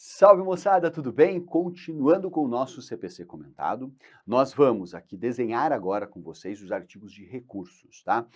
Salve moçada, tudo bem? Continuando com o nosso CPC comentado, nós vamos aqui desenhar agora com vocês os artigos de recursos, tá?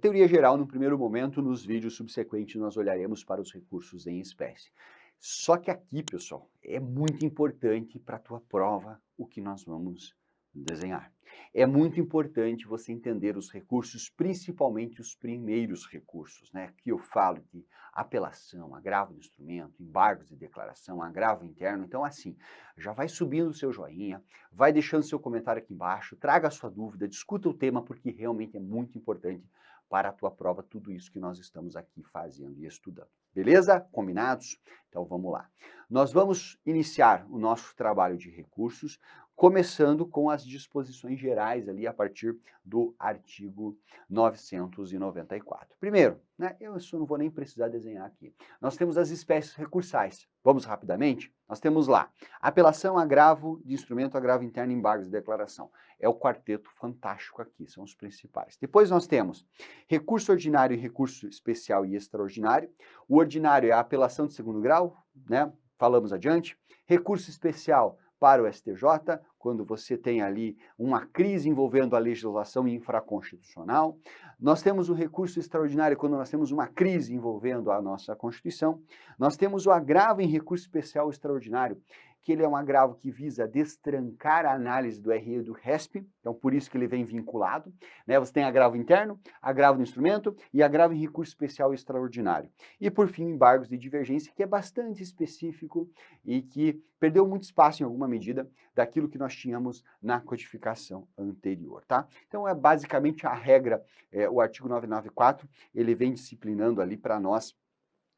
Teoria geral, no primeiro momento, nos vídeos subsequentes nós olharemos para os recursos em espécie. Só que aqui, pessoal, é muito importante para a tua prova o que nós vamos desenhar. É muito importante você entender os recursos, principalmente os primeiros recursos, né? Aqui eu falo de apelação, agravo do instrumento, embargos de declaração, agravo interno. Então, assim, já vai subindo o seu joinha, vai deixando seu comentário aqui embaixo, traga a sua dúvida, discuta o tema, porque realmente é muito importante para a tua prova tudo isso que nós estamos aqui fazendo e estudando. Beleza? Combinados? Então, vamos lá. Nós vamos iniciar o nosso trabalho de recursos, começando com as disposições gerais ali a partir do artigo 994. Primeiro, né, eu isso não vou nem precisar desenhar aqui. Nós temos as espécies recursais. Vamos rapidamente? Nós temos lá apelação, agravo de instrumento, agravo interno, embargos de declaração. É o quarteto fantástico aqui, são os principais. Depois nós temos recurso ordinário e recurso especial e extraordinário. O ordinário é a apelação de segundo grau, né? Falamos adiante. Recurso especial para o STJ, quando você tem ali uma crise envolvendo a legislação infraconstitucional. Nós temos o recurso extraordinário quando nós temos uma crise envolvendo a nossa Constituição. Nós temos o agravo em recurso especial extraordinário, que ele é um agravo que visa destrancar a análise do RE e do RESP, então por isso que ele vem vinculado, né? Você tem agravo interno, agravo no instrumento e agravo em recurso especial extraordinário. E por fim, embargos de divergência, que é bastante específico e que perdeu muito espaço em alguma medida daquilo que nós tínhamos na codificação anterior, tá? Então é basicamente a regra, o artigo 994, ele vem disciplinando ali para nós,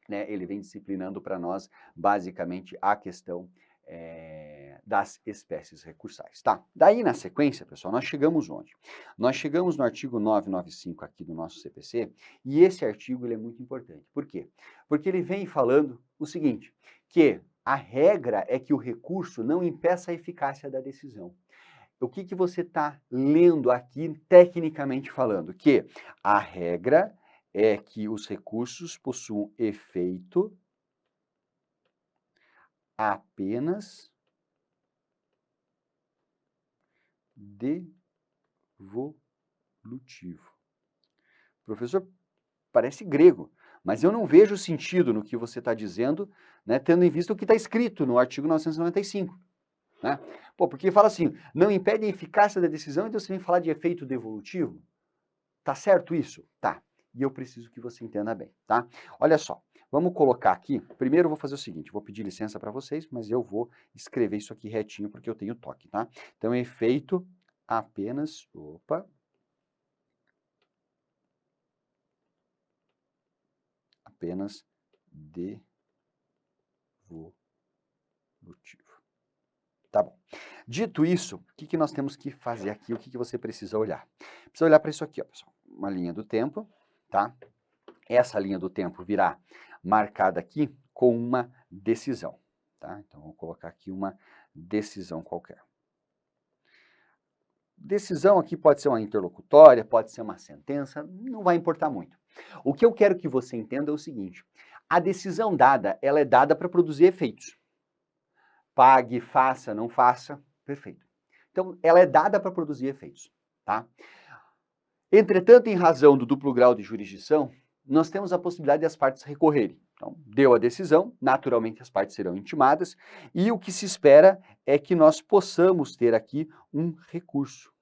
né? Ele vem disciplinando para nós basicamente a questão das espécies recursais, tá? Daí, na sequência, pessoal, nós chegamos onde? Nós chegamos no artigo 995 aqui do nosso CPC, e esse artigo ele é muito importante. Por quê? Porque ele vem falando o seguinte, que a regra é que o recurso não impeça a eficácia da decisão. O que você está lendo aqui, tecnicamente falando? Que a regra é que os recursos possuam efeito apenas devolutivo. Professor, parece grego, mas eu não vejo sentido no que você está dizendo, né, tendo em vista o que está escrito no artigo 995. Né? Pô, porque fala assim, não impede a eficácia da decisão, então você vem falar de efeito devolutivo? Tá certo isso? Tá. E eu preciso que você entenda bem, tá? Olha só, vamos colocar aqui, primeiro eu vou fazer o seguinte, vou pedir licença para vocês, mas eu vou escrever isso aqui retinho porque eu tenho toque, tá? Então, efeito apenas, apenas devolutivo. Tá bom. Dito isso, o que nós temos que fazer aqui? O que você precisa olhar? Precisa olhar para isso aqui, ó, pessoal. Uma linha do tempo, tá? Essa linha do tempo virá marcada aqui com uma decisão, tá? Então, vou colocar aqui uma decisão qualquer. Decisão aqui pode ser uma interlocutória, pode ser uma sentença, não vai importar muito. O que eu quero que você entenda é o seguinte, a decisão dada, ela é dada para produzir efeitos. Pague, faça, não faça, perfeito. Então, ela é dada para produzir efeitos, tá? Entretanto, em razão do duplo grau de jurisdição, nós temos a possibilidade de as partes recorrerem. Então, deu a decisão, naturalmente as partes serão intimadas, e o que se espera é que nós possamos ter aqui um recurso.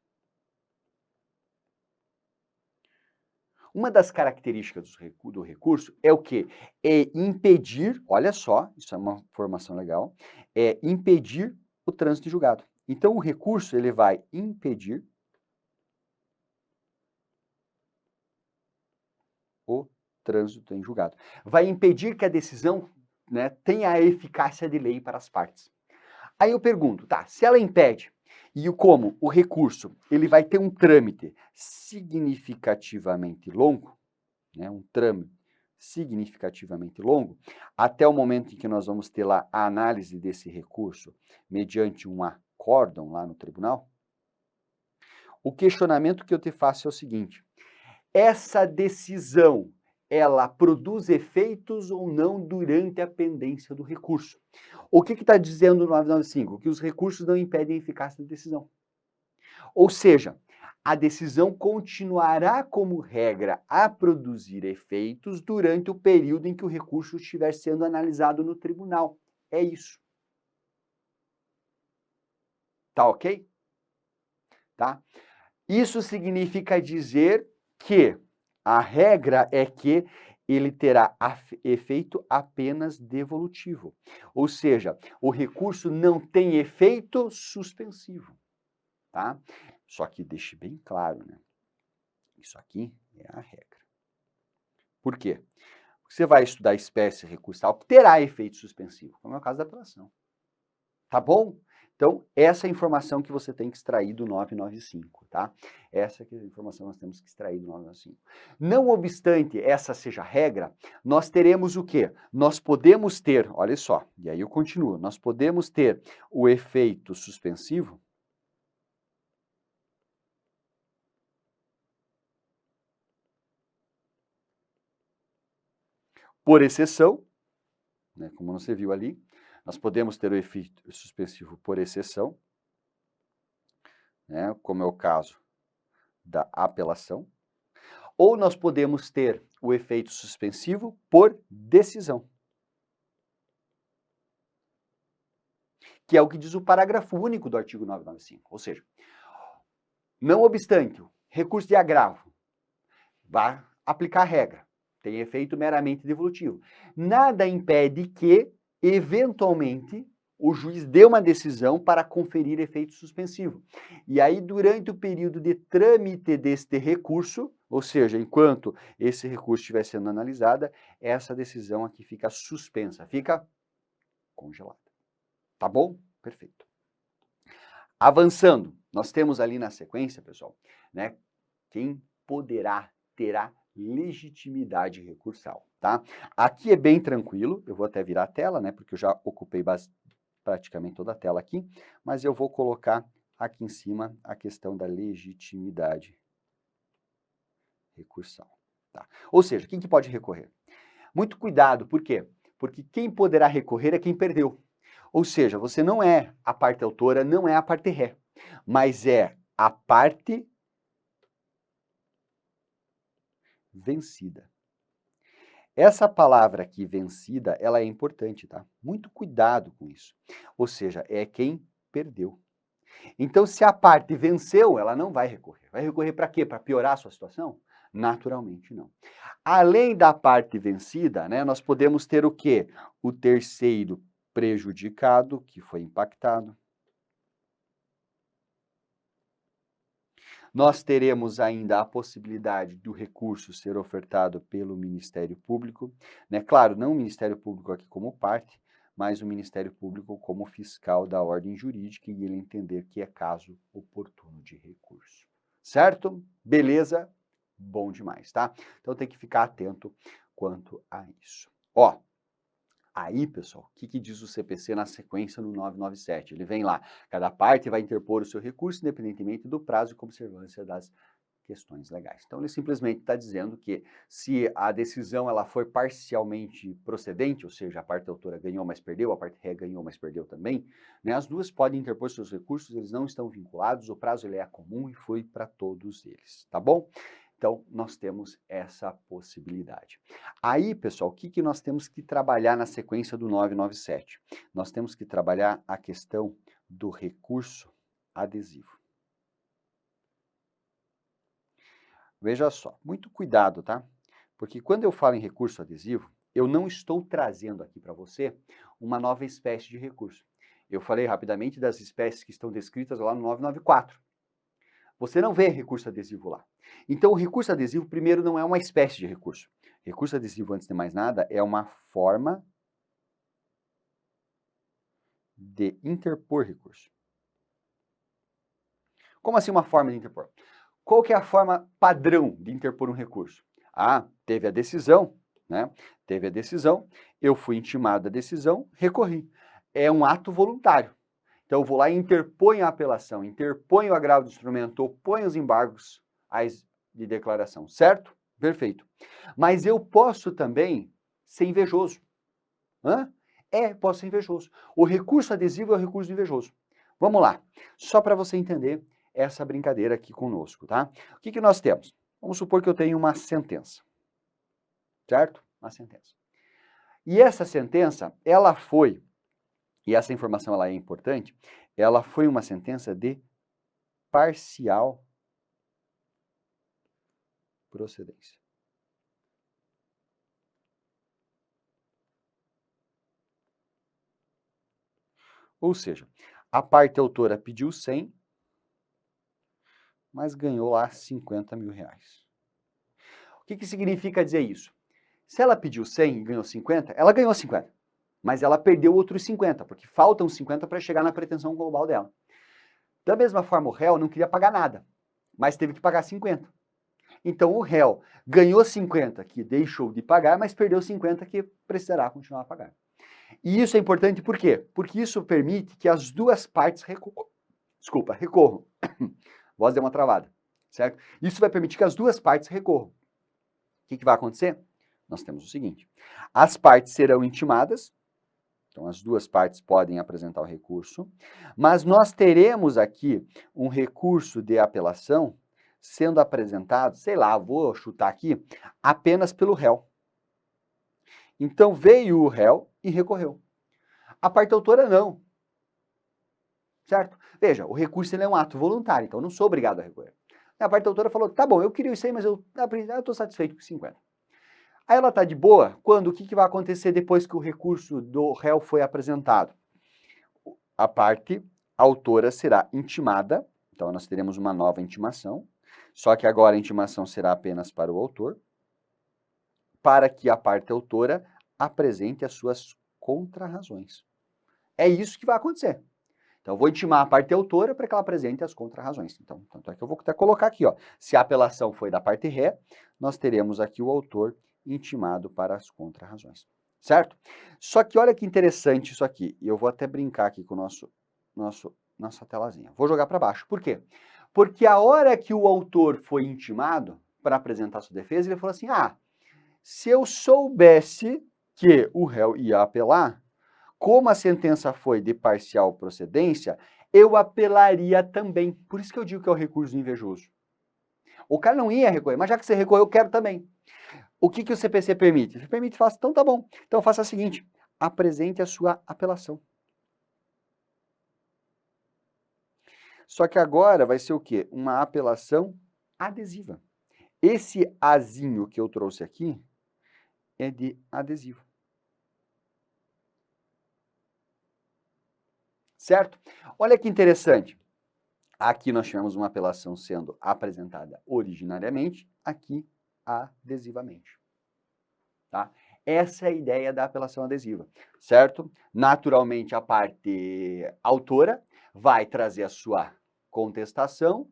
Uma das características do recurso é o quê? É impedir, olha só, isso é uma informação legal, é impedir o trânsito em julgado. Então, o recurso, ele vai impedir o trânsito em julgado. Vai impedir que a decisão, né, tenha a eficácia de lei para as partes. Aí eu pergunto, tá, se ela impede, e como o recurso ele vai ter um trâmite significativamente longo, né, um trâmite significativamente longo, até o momento em que nós vamos ter lá a análise desse recurso mediante um acórdão lá no tribunal, o questionamento que eu te faço é o seguinte, essa decisão, ela produz efeitos ou não durante a pendência do recurso. O que está dizendo o 995? Que os recursos não impedem a eficácia da decisão. Ou seja, a decisão continuará como regra a produzir efeitos durante o período em que o recurso estiver sendo analisado no tribunal. É isso. Tá ok? Tá? Isso significa dizer que a regra é que ele terá efeito apenas devolutivo. Ou seja, o recurso não tem efeito suspensivo, tá? Só que deixe bem claro, né? Isso aqui é a regra. Por quê? Você vai estudar espécie recursal que terá efeito suspensivo, como é o caso da apelação. Tá bom? Então, essa é a informação que você tem que extrair do 995, tá? Essa é a informação que nós temos que extrair do 995. Não obstante essa seja a regra, nós teremos o quê? Nós podemos ter, olha só, e aí eu continuo, nós podemos ter o efeito suspensivo por exceção, né, como você viu ali, nós podemos ter o efeito suspensivo por exceção, né, como é o caso da apelação, ou nós podemos ter o efeito suspensivo por decisão, que é o que diz o parágrafo único do artigo 995. Ou seja, não obstante o recurso de agravo vai aplicar a regra, tem efeito meramente devolutivo. Nada impede que, eventualmente, o juiz dê uma decisão para conferir efeito suspensivo. E aí, durante o período de trâmite deste recurso, ou seja, enquanto esse recurso estiver sendo analisado, essa decisão aqui fica suspensa, fica congelada. Tá bom? Perfeito. Avançando, nós temos ali na sequência, pessoal, né, quem terá legitimidade recursal, tá? Aqui é bem tranquilo, eu vou até virar a tela, né, porque eu já ocupei praticamente toda a tela aqui, mas eu vou colocar aqui em cima a questão da legitimidade recursal, tá? Ou seja, quem que pode recorrer? Muito cuidado, por quê? Porque quem poderá recorrer é quem perdeu. Ou seja, você não é a parte autora, não é a parte ré, mas é a parte vencida. Essa palavra aqui, vencida, ela é importante, tá? Muito cuidado com isso. Ou seja, é quem perdeu. Então, se a parte venceu, ela não vai recorrer. Vai recorrer para quê? Para piorar a sua situação? Naturalmente não. Além da parte vencida, né, nós podemos ter o quê? O terceiro prejudicado, que foi impactado. Nós teremos ainda a possibilidade do recurso ser ofertado pelo Ministério Público, né? Claro, não o Ministério Público aqui como parte, mas o Ministério Público como fiscal da ordem jurídica e ele entender que é caso oportuno de recurso. Certo? Beleza? Bom demais, tá? Então tem que ficar atento quanto a isso. Ó, aí, pessoal, o que diz o CPC na sequência no 997? Ele vem lá, cada parte vai interpor o seu recurso, independentemente do prazo e observância das questões legais. Então, ele simplesmente está dizendo que se a decisão ela for parcialmente procedente, ou seja, a parte autora ganhou, mas perdeu, a parte ré ganhou, mas perdeu também, né, as duas podem interpor seus recursos, eles não estão vinculados, o prazo ele é comum e foi para todos eles, tá bom? Então, nós temos essa possibilidade. Aí, pessoal, o que nós temos que trabalhar na sequência do 997? Nós temos que trabalhar a questão do recurso adesivo. Veja só, muito cuidado, tá? Porque quando eu falo em recurso adesivo, eu não estou trazendo aqui para você uma nova espécie de recurso. Eu falei rapidamente das espécies que estão descritas lá no 994. Você não vê recurso adesivo lá. Então, o recurso adesivo, primeiro, não é uma espécie de recurso. Recurso adesivo, antes de mais nada, é uma forma de interpor recurso. Como assim uma forma de interpor? Qual que é a forma padrão de interpor um recurso? Ah, teve a decisão, né? Teve a decisão, eu fui intimado da decisão, recorri. É um ato voluntário. Então, eu vou lá e interponho a apelação, interponho o agravo do instrumento, oponho os embargos de declaração, certo? Perfeito. Mas eu posso também ser invejoso. Hã? Posso ser invejoso. O recurso adesivo é o recurso do invejoso. Vamos lá, só para você entender essa brincadeira aqui conosco, tá? O que que nós temos? Vamos supor que eu tenho uma sentença, certo? Uma sentença. E essa sentença, ela foi, e essa informação ela é importante, ela foi uma sentença de parcial procedência. Ou seja, a parte autora pediu 100, mas ganhou lá 50 mil reais. O que que significa dizer isso? Se ela pediu 100 e ganhou 50, ela ganhou 50, mas ela perdeu outros 50, porque faltam 50 para chegar na pretensão global dela. Da mesma forma, o réu não queria pagar nada, mas teve que pagar 50. Então o réu ganhou 50 que deixou de pagar, mas perdeu 50 que precisará continuar a pagar. E isso é importante por quê? Porque isso permite que as duas partes recorram. Voz deu uma travada, certo? Isso vai permitir que as duas partes recorram. O que vai acontecer? Nós temos o seguinte: as partes serão intimadas, então as duas partes podem apresentar o recurso, mas nós teremos aqui um recurso de apelação sendo apresentado, sei lá, vou chutar aqui, apenas pelo réu. Então veio o réu e recorreu. A parte autora não, certo? Veja, o recurso ele é um ato voluntário, então eu não sou obrigado a recorrer. A parte autora falou, tá bom, eu queria isso aí, mas eu estou satisfeito com 50. Aí ela está de boa, quando o que vai acontecer depois que o recurso do réu foi apresentado? A parte autora será intimada, então nós teremos uma nova intimação, só que agora a intimação será apenas para o autor, para que a parte autora apresente as suas contrarrazões. É isso que vai acontecer. Então, eu vou intimar a parte autora para que ela apresente as contrarrazões. Então, tanto é que eu vou até colocar aqui, ó, se a apelação foi da parte ré, nós teremos aqui o autor intimado para as contrarrazões, certo? Só que olha que interessante isso aqui, e eu vou até brincar aqui com o nossa telazinha. Vou jogar para baixo. Por quê? Porque a hora que o autor foi intimado para apresentar sua defesa, ele falou assim, se eu soubesse que o réu ia apelar, como a sentença foi de parcial procedência, eu apelaria também. Por isso que eu digo que é o recurso invejoso. O cara não ia recorrer, mas já que você recorreu, eu quero também. O que o CPC permite? Ele permite, faça, então tá bom. Então faça o seguinte, apresente a sua apelação. Só que agora vai ser o quê? Uma apelação adesiva. Esse azinho que eu trouxe aqui é de adesivo. Certo? Olha que interessante. Aqui nós tivemos uma apelação sendo apresentada originariamente, aqui adesivamente. Tá? Essa é a ideia da apelação adesiva, certo? Naturalmente, a parte autora vai trazer a sua contestação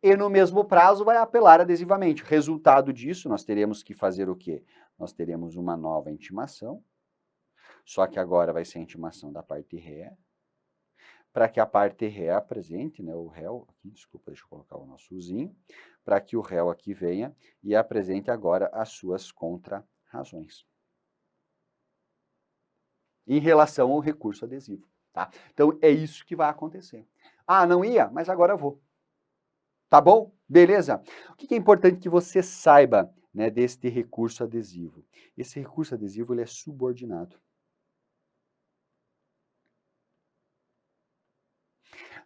e no mesmo prazo vai apelar adesivamente. Resultado disso, nós teremos que fazer o quê? Nós teremos uma nova intimação, só que agora vai ser a intimação da parte ré, para que a parte ré apresente, né, o réu, aqui, desculpa, deixa eu colocar o nosso uzinho, para que o réu aqui venha e apresente agora as suas contrarrazões. Em relação ao recurso adesivo, tá? Então, é isso que vai acontecer. Não ia, mas agora eu vou. Tá bom? Beleza? O que é importante que você saiba, né, deste recurso adesivo? Esse recurso adesivo ele é subordinado.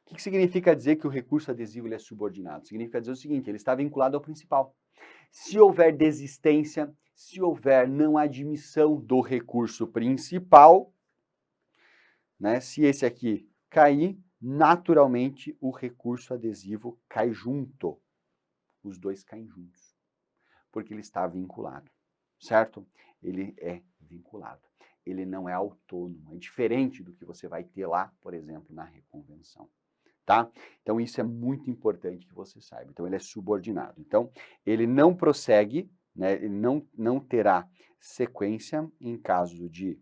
O que significa dizer que o recurso adesivo ele é subordinado? Significa dizer o seguinte, ele está vinculado ao principal. Se houver desistência, se houver não admissão do recurso principal, né, se esse aqui cair, naturalmente o recurso adesivo cai junto. Os dois caem juntos, porque ele está vinculado, certo? Ele é vinculado. Ele não é autônomo, é diferente do que você vai ter lá, por exemplo, na reconvenção. Tá? Então, isso é muito importante que você saiba. Então, ele é subordinado. Então, ele não prossegue, né? Ele não terá sequência em caso de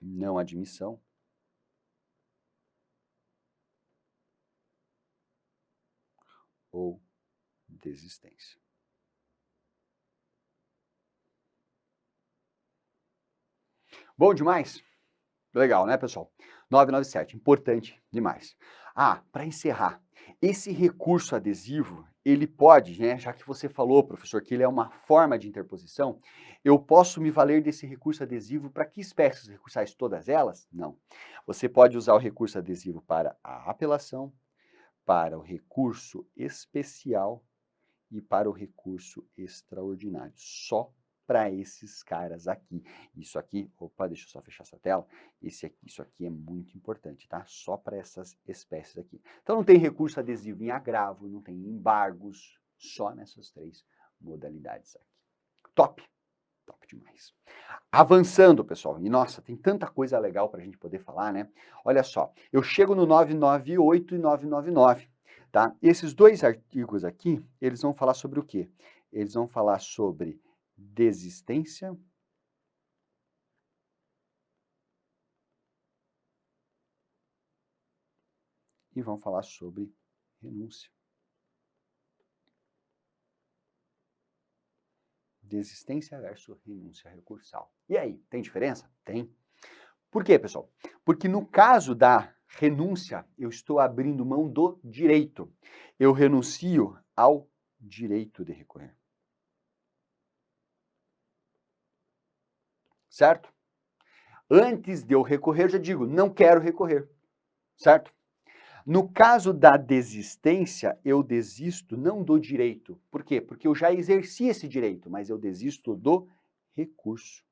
não admissão ou desistência. Bom demais? Legal, né, pessoal? 997, importante demais. Ah, para encerrar, esse recurso adesivo, ele pode, né, já que você falou, professor, que ele é uma forma de interposição, eu posso me valer desse recurso adesivo para que espécies recursais? Todas elas? Não. Você pode usar o recurso adesivo para a apelação, para o recurso especial e para o recurso extraordinário. Só para esses caras aqui. Isso aqui, opa, deixa eu só fechar essa tela. Isso aqui é muito importante, tá? Só para essas espécies aqui. Então não tem recurso adesivo em agravo, não tem embargos, só nessas 3 modalidades aqui. Top! Top demais. Avançando, pessoal, e nossa, tem tanta coisa legal para a gente poder falar, né? Olha só, eu chego no 998 e 999, tá? Esses 2 artigos aqui, eles vão falar sobre o quê? Eles vão falar sobre desistência e vão falar sobre renúncia. Desistência versus renúncia recursal. E aí, tem diferença? Tem. Por quê, pessoal? Porque no caso da renúncia, eu estou abrindo mão do direito. Eu renuncio ao direito de recorrer. Certo? Antes de eu recorrer, eu já digo, não quero recorrer. Certo? No caso da desistência, eu desisto não do direito. Por quê? Porque eu já exerci esse direito, mas eu desisto do recurso.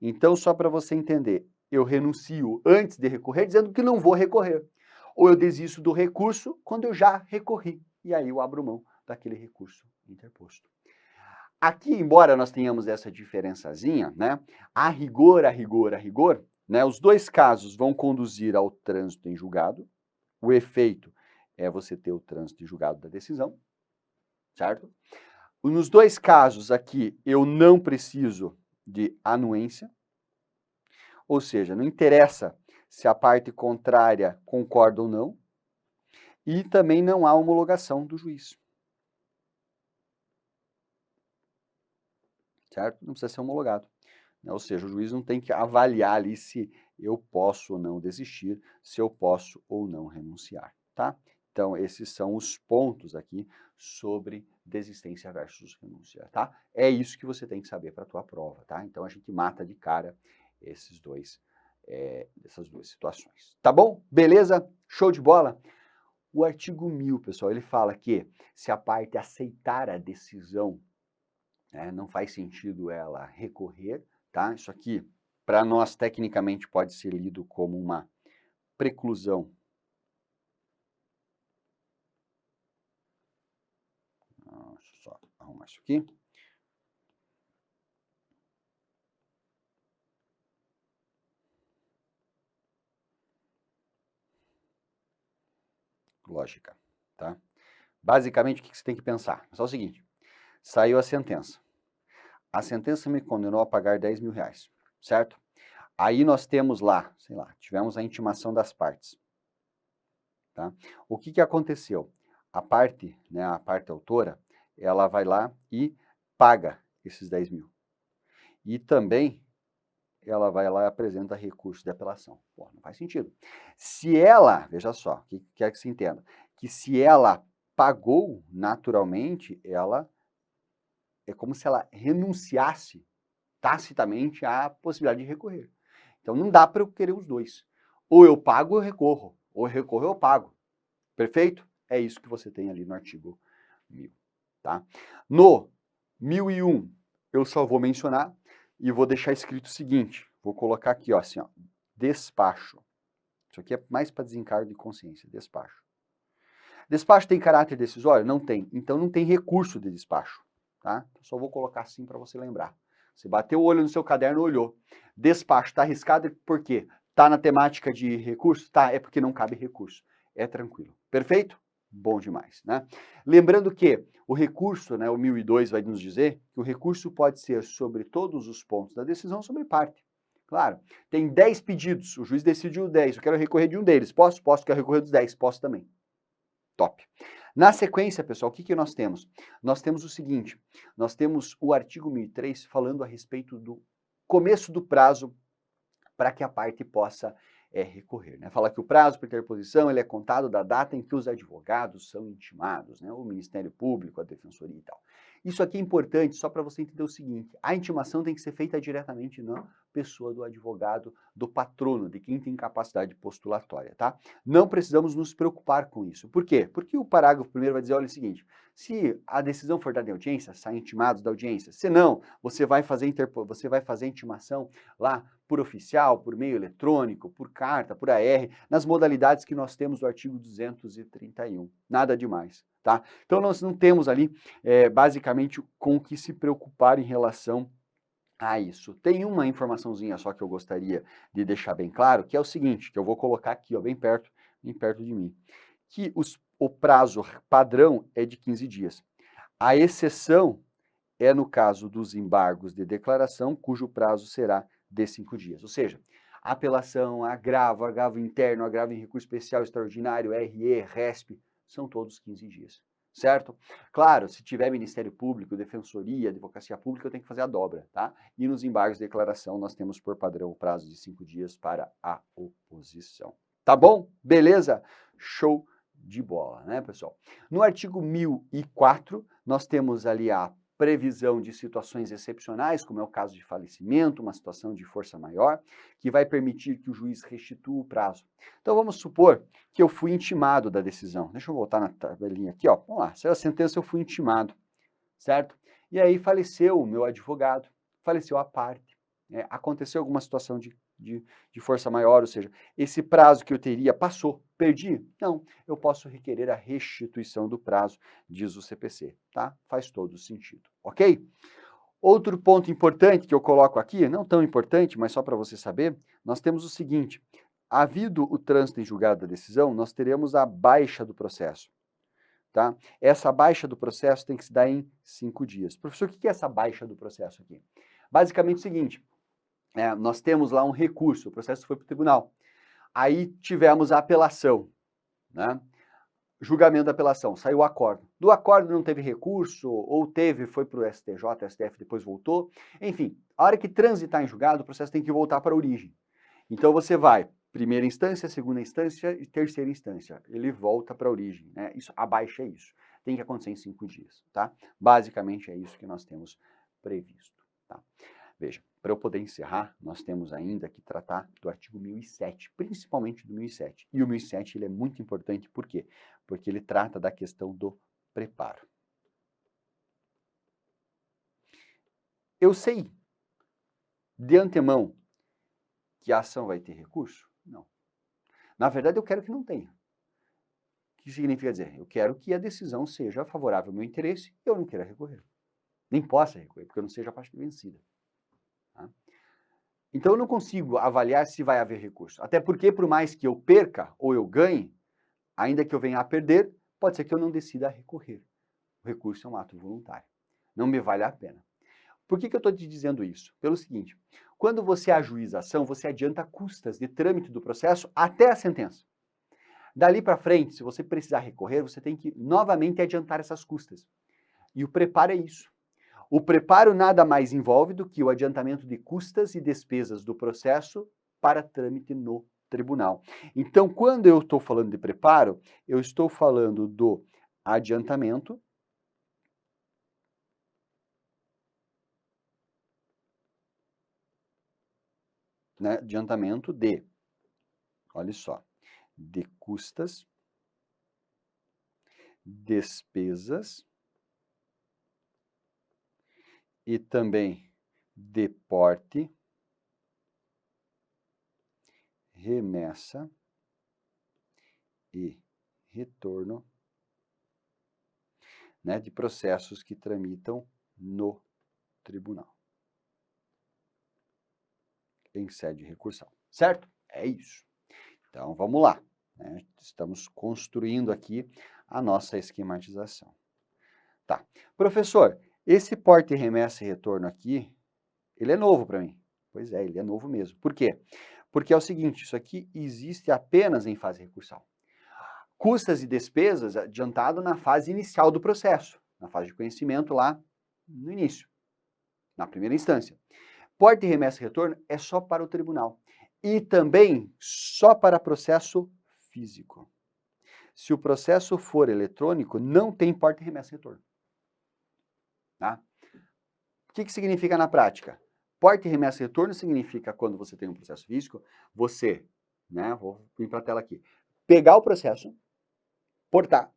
Então, só para você entender, eu renuncio antes de recorrer, dizendo que não vou recorrer. Ou eu desisto do recurso quando eu já recorri. E aí eu abro mão daquele recurso interposto. Aqui, embora nós tenhamos essa diferençazinha, né? A rigor, né? Os 2 casos vão conduzir ao trânsito em julgado. O efeito é você ter o trânsito em julgado da decisão, certo? Nos 2 casos aqui, eu não preciso de anuência. Ou seja, não interessa se a parte contrária concorda ou não, e também não há homologação do juiz. Certo? Não precisa ser homologado. Ou seja, o juiz não tem que avaliar ali se eu posso ou não desistir, se eu posso ou não renunciar, tá? Então, esses são os pontos aqui sobre desistência versus renúncia, tá? É isso que você tem que saber para a tua prova, tá? Então, a gente mata de cara essas 2 situações. Tá bom? Beleza? Show de bola? O artigo 1000, pessoal, ele fala que se a parte aceitar a decisão, né, não faz sentido ela recorrer, tá? Isso aqui, para nós, tecnicamente, pode ser lido como uma preclusão. Deixa eu só arrumar isso aqui. Lógica, tá? Basicamente, o que você tem que pensar? É só o seguinte, saiu a sentença. A sentença me condenou a pagar 10 mil reais, certo? Aí nós temos lá, sei lá, tivemos a intimação das partes. Tá? O que aconteceu? A parte, né, a parte autora, ela vai lá e paga esses 10 mil. E também ela vai lá e apresenta recurso de apelação. Pô, não faz sentido. Se ela, veja só, o que quer que se entenda, que se ela pagou naturalmente, ela é como se ela renunciasse tacitamente à possibilidade de recorrer. Então não dá para eu querer os 2. Ou eu pago ou eu recorro. Ou eu recorro ou eu pago. Perfeito? É isso que você tem ali no artigo 1000, tá? No 1001, eu só vou mencionar e vou deixar escrito o seguinte, vou colocar aqui, ó, assim, ó, despacho. Isso aqui é mais para desencargo de consciência, despacho. Despacho tem caráter decisório? Não tem. Então não tem recurso de despacho, tá? Só vou colocar assim para você lembrar. Você bateu o olho no seu caderno, olhou. Despacho, tá arriscado por quê? Tá na temática de recurso? Tá, é porque não cabe recurso. É tranquilo. Perfeito? Bom demais, né? Lembrando que o recurso, né, o 1002 vai nos dizer que o recurso pode ser sobre todos os pontos da decisão, sobre parte. Claro, tem 10 pedidos, o juiz decidiu 10, eu quero recorrer de um deles. Posso? Posso, quero recorrer dos 10, posso também. Top. Na sequência, pessoal, o que nós temos? Nós temos o seguinte, nós temos o artigo 1003 falando a respeito do começo do prazo para que a parte possa recorrer, né? Fala que o prazo para interposição ele é contado da data em que os advogados são intimados, né? O Ministério Público, a Defensoria e tal. Isso aqui é importante só para você entender o seguinte, a intimação tem que ser feita diretamente na pessoa do advogado, do patrono, de quem tem capacidade postulatória, tá? Não precisamos nos preocupar com isso. Por quê? Porque o parágrafo primeiro vai dizer, olha o seguinte, se a decisão for dada em audiência, saem intimados da audiência. Se não, você vai fazer intimação lá por oficial, por meio eletrônico, por carta, por AR, nas modalidades que nós temos do artigo 231. Nada demais, tá? Então, nós não temos ali, basicamente, com o que se preocupar em relação a isso. Tem uma informaçãozinha só que eu gostaria de deixar bem claro, que é o seguinte, que eu vou colocar aqui, ó, bem perto de mim, que o prazo padrão é de 15 dias. A exceção é no caso dos embargos de declaração, cujo prazo será de 5 dias. Ou seja, apelação, agravo interno, agravo em recurso especial extraordinário, RE, RESP, são todos 15 dias, certo? Claro, se tiver Ministério Público, Defensoria, Advocacia Pública, eu tenho que fazer a dobra, tá? E nos embargos de declaração, nós temos por padrão o prazo de 5 dias para a oposição. Tá bom? Beleza? Show de bola, né, pessoal? No artigo 1004, nós temos ali a previsão de situações excepcionais, como é o caso de falecimento, uma situação de força maior, que vai permitir que o juiz restitua o prazo. Então, vamos supor que eu fui intimado da decisão. Deixa eu voltar na tabelinha aqui, ó. Vamos lá, saiu a sentença, eu fui intimado, certo? E aí faleceu o meu advogado, faleceu a parte. Aconteceu alguma situação de força maior, ou seja, esse prazo que eu teria passou, perdi? Não, eu posso requerer a restituição do prazo, diz o CPC, tá? Faz todo sentido, ok? Outro ponto importante que eu coloco aqui, não tão importante, mas só para você saber, nós temos o seguinte, havido o trânsito em julgado da decisão, nós teremos a baixa do processo, tá? Essa baixa do processo tem que se dar em 5 dias. Professor, o que é essa baixa do processo aqui? Basicamente o seguinte, nós temos lá um recurso, o processo foi para o tribunal. Aí tivemos a apelação, né? Julgamento da apelação, saiu o acordo. Do acordo não teve recurso, ou teve, foi para o STJ, STF depois voltou. Enfim, a hora que transitar em julgado, o processo tem que voltar para a origem. Então você vai, primeira instância, segunda instância e terceira instância. Ele volta para a origem, né? Isso, a baixa é isso. Tem que acontecer em 5 dias, tá? Basicamente é isso que nós temos previsto, tá? Veja, para eu poder encerrar, nós temos ainda que tratar do artigo 1007, principalmente do 1007. E o 1007 ele é muito importante, por quê? Porque ele trata da questão do preparo. Eu sei de antemão que a ação vai ter recurso? Não. Na verdade, eu quero que não tenha. O que significa dizer? Eu quero que a decisão seja favorável ao meu interesse e eu não queira recorrer. Nem possa recorrer, porque eu não seja a parte vencida. Tá? Então, eu não consigo avaliar se vai haver recurso. Até porque, por mais que eu perca ou eu ganhe, ainda que eu venha a perder, pode ser que eu não decida recorrer. O recurso é um ato voluntário. Não me vale a pena. Por que eu estou te dizendo isso? Pelo seguinte, quando você ajuiza a ação, você adianta custas de trâmite do processo até a sentença. Dali para frente, se você precisar recorrer, você tem que novamente adiantar essas custas. E o preparo é isso. O preparo nada mais envolve do que o adiantamento de custas e despesas do processo para trâmite no tribunal. Então, quando eu estou falando de preparo, eu estou falando do adiantamento de, olha só, de custas, despesas e também de porte, remessa e retorno, né, de processos que tramitam no tribunal, em sede recursal, certo? É isso. Então, vamos lá, né? Estamos construindo aqui a nossa esquematização. Tá. Professor, esse porte, remessa e retorno aqui, ele é novo para mim. Pois é, ele é novo mesmo. Por quê? Porque é o seguinte, isso aqui existe apenas em fase recursal. Custas e despesas adiantado na fase inicial do processo, na fase de conhecimento lá no início, na primeira instância. Porta e remessa e retorno é só para o tribunal. E também só para processo físico. Se o processo for eletrônico, não tem porta e remessa e retorno. Tá? O que significa na prática? Porta e remessa e retorno significa quando você tem um processo físico, você, né, vou vir para a tela aqui, pegar o processo, portar,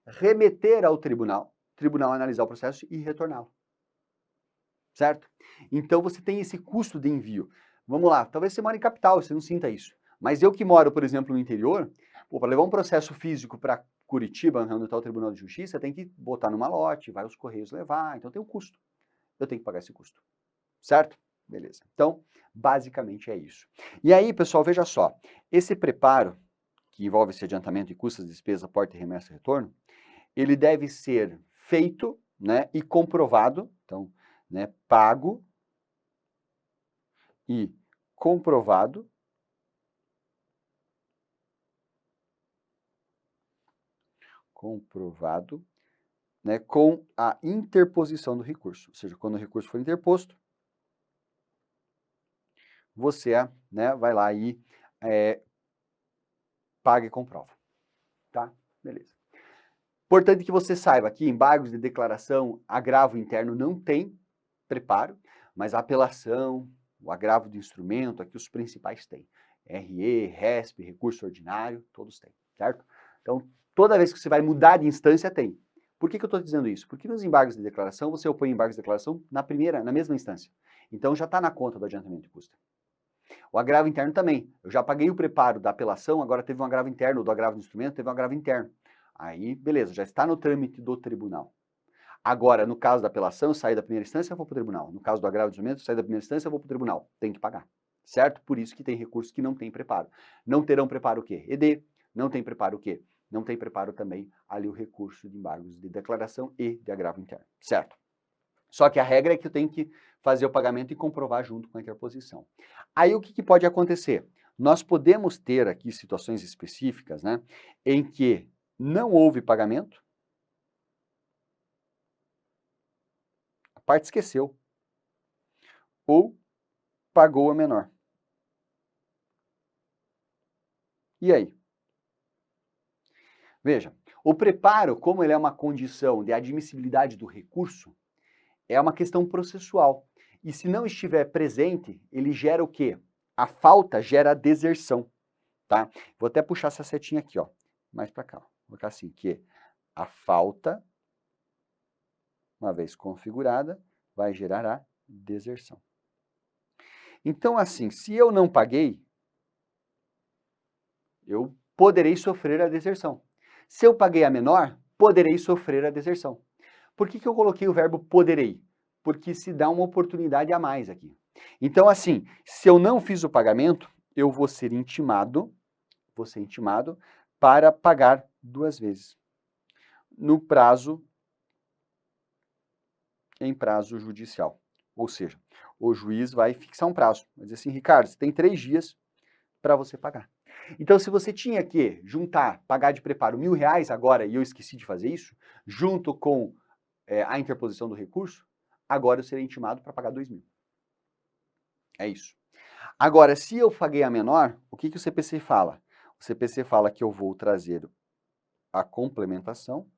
remeter ao tribunal analisar o processo e retorná-lo. Certo? Então você tem esse custo de envio. Vamos lá, talvez você mora em capital, você não sinta isso. Mas eu que moro, por exemplo, no interior, para levar um processo físico para Curitiba, onde está o Tribunal de Justiça, tem que botar no malote, vai os correios levar, então tem um custo. Eu tenho que pagar esse custo. Certo? Beleza. Então, basicamente é isso. E aí, pessoal, veja só. Esse preparo, que envolve esse adiantamento de custos, despesa, porta e remessa e retorno, ele deve ser feito, né, e comprovado, então, né, pago e comprovado né, com a interposição do recurso. Ou seja, quando o recurso for interposto, você, né, vai lá e paga e comprova. Tá? Beleza. Importante que você saiba que embargos de declaração, agravo interno não tem preparo, mas a apelação, o agravo do instrumento, aqui os principais têm. RE, RESP, recurso ordinário, todos têm, certo? Então, toda vez que você vai mudar de instância, tem. Por que eu estou dizendo isso? Porque nos embargos de declaração, você opõe embargos de declaração na mesma instância. Então, já está na conta do adiantamento de custo. O agravo interno também. Eu já paguei o preparo da apelação, agora teve um agravo interno, do agravo do instrumento, teve um agravo interno. Aí, beleza, já está no trâmite do tribunal. Agora, no caso da apelação, eu saio da primeira instância, eu vou para o tribunal. No caso do agravo de instrumento, eu saio da primeira instância, eu vou para o tribunal. Tem que pagar. Certo? Por isso que tem recursos que não têm preparo. Não terão preparo o quê? ED. Não tem preparo o quê? Não tem preparo também ali o recurso de embargos de declaração e de agravo interno. Certo? Só que a regra é que eu tenho que fazer o pagamento e comprovar junto com a interposição. Aí o que pode acontecer? Nós podemos ter aqui situações específicas, né, em que não houve pagamento, a parte esqueceu, ou pagou a menor. E aí? Veja, o preparo, como ele é uma condição de admissibilidade do recurso, é uma questão processual. E se não estiver presente, ele gera o quê? A falta gera a deserção, tá? Vou até puxar essa setinha aqui, ó, mais para cá. Vou colocar assim, que a falta, uma vez configurada, vai gerar a deserção. Então, assim, se eu não paguei, eu poderei sofrer a deserção. Se eu paguei a menor, poderei sofrer a deserção. Por que eu coloquei o verbo poderei? Porque se dá uma oportunidade a mais aqui. Então, assim, se eu não fiz o pagamento, eu vou ser intimado para pagar 2 vezes. No prazo, em prazo judicial. Ou seja, o juiz vai fixar um prazo. Vai dizer assim, Ricardo, você tem 3 dias para você pagar. Então, se você tinha que juntar, pagar de preparo R$1.000 agora, e eu esqueci de fazer isso, junto com a interposição do recurso, agora eu serei intimado para pagar 2.000. É isso. Agora, se eu paguei a menor, o que o CPC fala? O CPC fala que eu vou trazer a complementação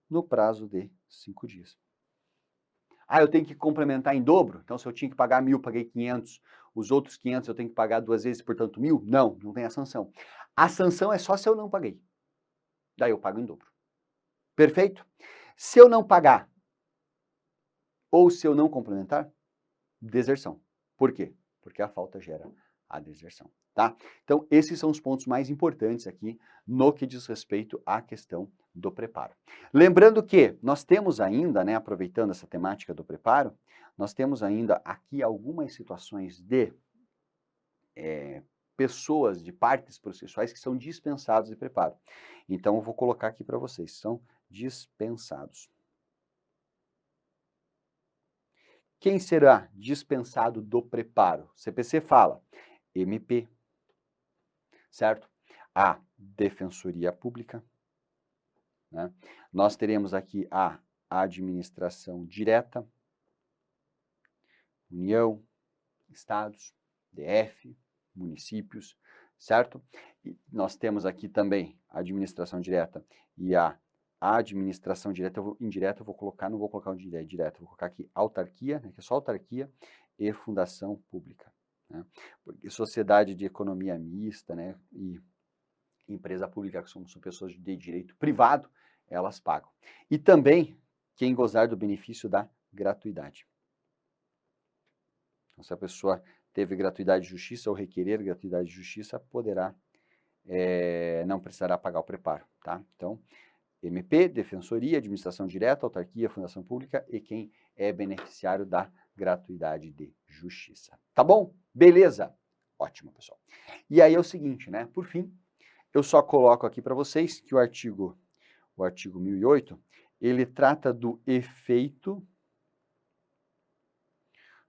no prazo de 5 dias. Ah, eu tenho que complementar em dobro? Então, se eu tinha que pagar 1.000, paguei 500, os outros 500 eu tenho que pagar 2 vezes, portanto 1.000? Não, não tem a sanção. A sanção é só se eu não paguei. Daí eu pago em dobro. Perfeito? Se eu não pagar, ou se eu não complementar, deserção. Por quê? Porque a falta gera a deserção, tá? Então, esses são os pontos mais importantes aqui no que diz respeito à questão do preparo. Lembrando que nós temos ainda, né, aproveitando essa temática do preparo, nós temos ainda aqui algumas situações de pessoas, de partes processuais que são dispensados de preparo. Então, eu vou colocar aqui para vocês, são dispensados. Quem será dispensado do preparo? CPC fala MP, certo? A Defensoria Pública, né? Nós teremos aqui a administração direta, União, Estados, DF, municípios, certo? E nós temos aqui também a administração direta e a administração direta, indireta eu vou colocar, não vou colocar o direto, vou colocar aqui autarquia, né, que é só autarquia e fundação pública, né? Porque sociedade de economia mista, né, e empresa pública, que são pessoas de direito privado, elas pagam. E também quem gozar do benefício da gratuidade. Então, se a pessoa teve gratuidade de justiça ou requerer gratuidade de justiça, poderá, não precisará pagar o preparo, tá? Então, MP, Defensoria, Administração Direta, Autarquia, Fundação Pública e quem é beneficiário da gratuidade de justiça. Tá bom? Beleza? Ótimo, pessoal. E aí é o seguinte, né? Por fim, eu só coloco aqui para vocês que o artigo 1008, ele trata do efeito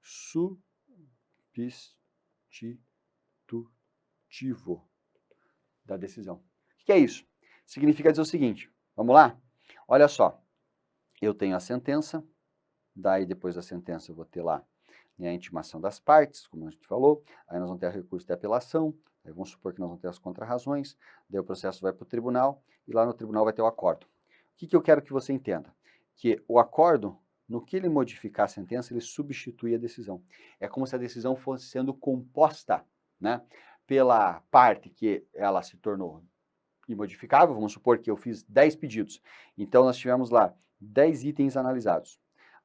substitutivo da decisão. O que é isso? Significa dizer o seguinte, vamos lá? Olha só, eu tenho a sentença, daí depois da sentença eu vou ter lá, né, a intimação das partes, como a gente falou, aí nós vamos ter o recurso de apelação, aí vamos supor que nós vamos ter as contrarrazões, daí o processo vai para o tribunal, e lá no tribunal vai ter o acordo. O que eu quero que você entenda? Que o acordo, no que ele modificar a sentença, ele substitui a decisão. É como se a decisão fosse sendo composta, né, pela parte que ela se tornou imodificável. Vamos supor que eu fiz 10 pedidos. Então, nós tivemos lá 10 itens analisados.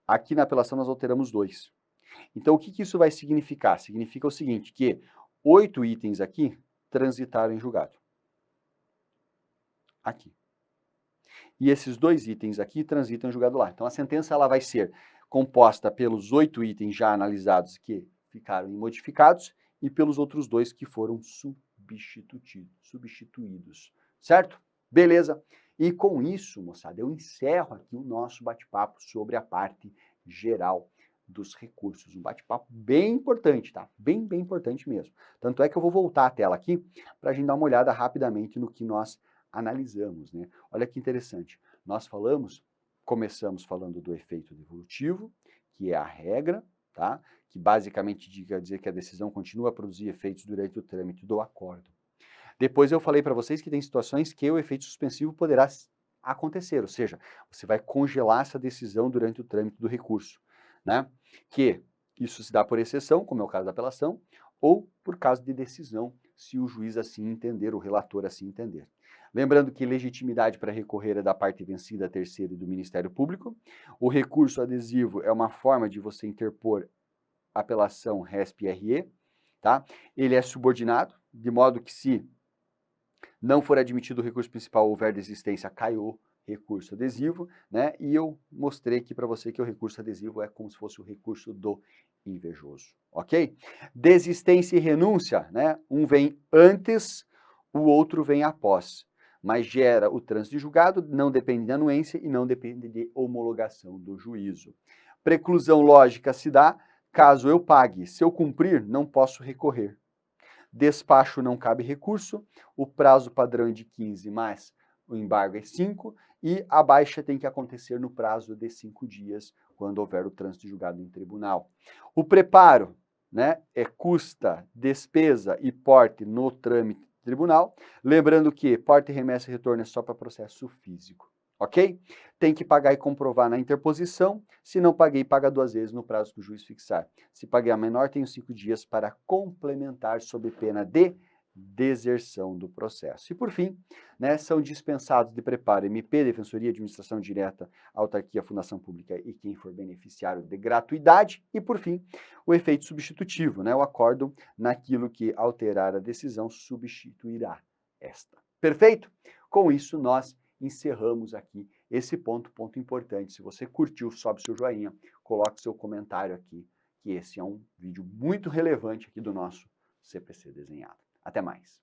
Aqui na apelação nós alteramos 2. Então, o que isso vai significar? Significa o seguinte, que 8 itens aqui transitaram em julgado. Aqui. E esses 2 itens aqui transitam em julgado lá. Então, a sentença ela vai ser composta pelos 8 itens já analisados que ficaram imodificados e pelos outros 2 que foram substituídos. Certo? Beleza? E com isso, moçada, eu encerro aqui o nosso bate-papo sobre a parte geral dos recursos. Um bate-papo bem importante, tá? Bem importante mesmo. Tanto é que eu vou voltar a tela aqui para a gente dar uma olhada rapidamente no que nós analisamos, né? Olha que interessante. Nós começamos falando do efeito devolutivo, que é a regra, tá? Que basicamente quer dizer que a decisão continua a produzir efeitos durante o trâmite do acordo. Depois eu falei para vocês que tem situações que o efeito suspensivo poderá acontecer, ou seja, você vai congelar essa decisão durante o trâmite do recurso, né? Que isso se dá por exceção, como é o caso da apelação, ou por caso de decisão, se o juiz assim entender, o relator assim entender. Lembrando que legitimidade para recorrer é da parte vencida, terceira e do Ministério Público. O recurso adesivo é uma forma de você interpor apelação RESP-RE, tá? Ele é subordinado, de modo que se não for admitido o recurso principal, houver desistência, cai o recurso adesivo, né? E eu mostrei aqui para você que o recurso adesivo é como se fosse o recurso do invejoso, ok? Desistência e renúncia, né? Um vem antes, o outro vem após, mas gera o trânsito de julgado, não depende de anuência e não depende de homologação do juízo. Preclusão lógica se dá caso eu pague, se eu cumprir, não posso recorrer. Despacho não cabe recurso, o prazo padrão é de 15, mas o embargo é 5, e a baixa tem que acontecer no prazo de 5 dias, quando houver o trânsito julgado em tribunal. O preparo, né, é custa, despesa e porte no trâmite tribunal, lembrando que porte, remessa e retorno é só para processo físico. Ok? Tem que pagar e comprovar na interposição. Se não paguei, paga 2 vezes no prazo que o juiz fixar. Se pagar menor, tenho 5 dias para complementar sob pena de deserção do processo. E por fim, né, são dispensados de preparo MP, Defensoria, Administração Direta, Autarquia, Fundação Pública e quem for beneficiário de gratuidade. E por fim, o efeito substitutivo, né, o acórdão naquilo que alterar a decisão substituirá esta. Perfeito? Com isso, nós encerramos aqui esse ponto importante. Se você curtiu, sobe seu joinha, coloque seu comentário aqui, que esse é um vídeo muito relevante aqui do nosso CPC Desenhado. Até mais!